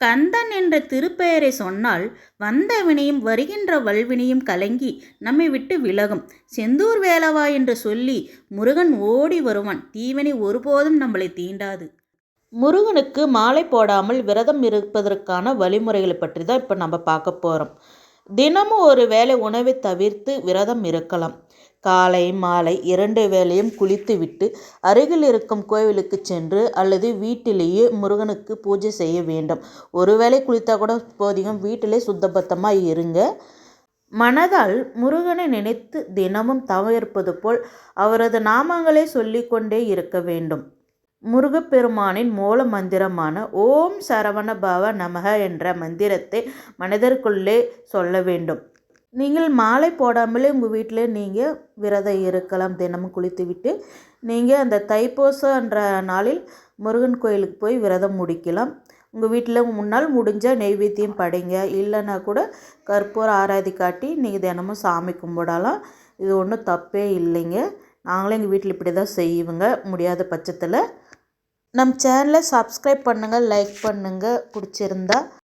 கந்தன் என்ற திருப்பெயரை சொன்னால் வந்த வினையும் வருகின்ற வல்வினையும் கலங்கி நம்மை விட்டு விலகும். செந்தூர் வேலவா என்று சொல்லி முருகன் ஓடி வருவான். தீவினை ஒருபோதும் நம்மளை தீண்டாது. முருகனுக்கு மாலை போடாமல் விரதம் இருப்பதற்கான வழிமுறைகளை பற்றி தான் இப்போ நம்ம பார்க்க போகிறோம். தினமும் ஒரு வேளை உணவை தவிர்த்து விரதம் இருக்கலாம். காலை மாலை 2 வேளையும் குளித்துவிட்டு அருகில் இருக்கும் கோவிலுக்கு சென்று அல்லது வீட்டிலேயே முருகனுக்கு பூஜை செய்ய வேண்டும். ஒரு வேளை குளித்தா கூட போதியும். வீட்டிலே சுத்தபத்தமாக இருங்க. மனதால் முருகனை நினைத்து தினமும் தவம் இருப்பது போல் அவரது நாமங்களை சொல்லிக்கொண்டே இருக்க வேண்டும். முருகப்பெருமானின் மூல மந்திரமான ஓம் சரவண பவ நமக என்ற மந்திரத்தை மனதிற்குள்ளே சொல்ல வேண்டும். நீங்கள் மாலை போடாமலே உங்கள் வீட்டில் நீங்கள் விரதம் இருக்கலாம். தினமும் குளித்துவிட்டு நீங்கள் அந்த தைப்பூசன்ற நாளில் முருகன் கோயிலுக்கு போய் விரதம் முடிக்கலாம். உங்கள் வீட்டில் முன்னால் முடிஞ்சால் நெய்வேத்தியம் படைங்க. இல்லைன்னா கூட கற்பூர ஆராதி காட்டி நீங்கள் தினமும் சாமி கும்பிடலாம். இது ஒன்றும் தப்பே இல்லைங்க. நாங்களே எங்கள் வீட்டில் இப்படி தான் செய்வோங்க. முடியாத பட்சத்தில் நம்ம சேனலை சப்ஸ்கிரைப் பண்ணுங்கள், லைக் பண்ணுங்கள் பிடிச்சிருந்தா.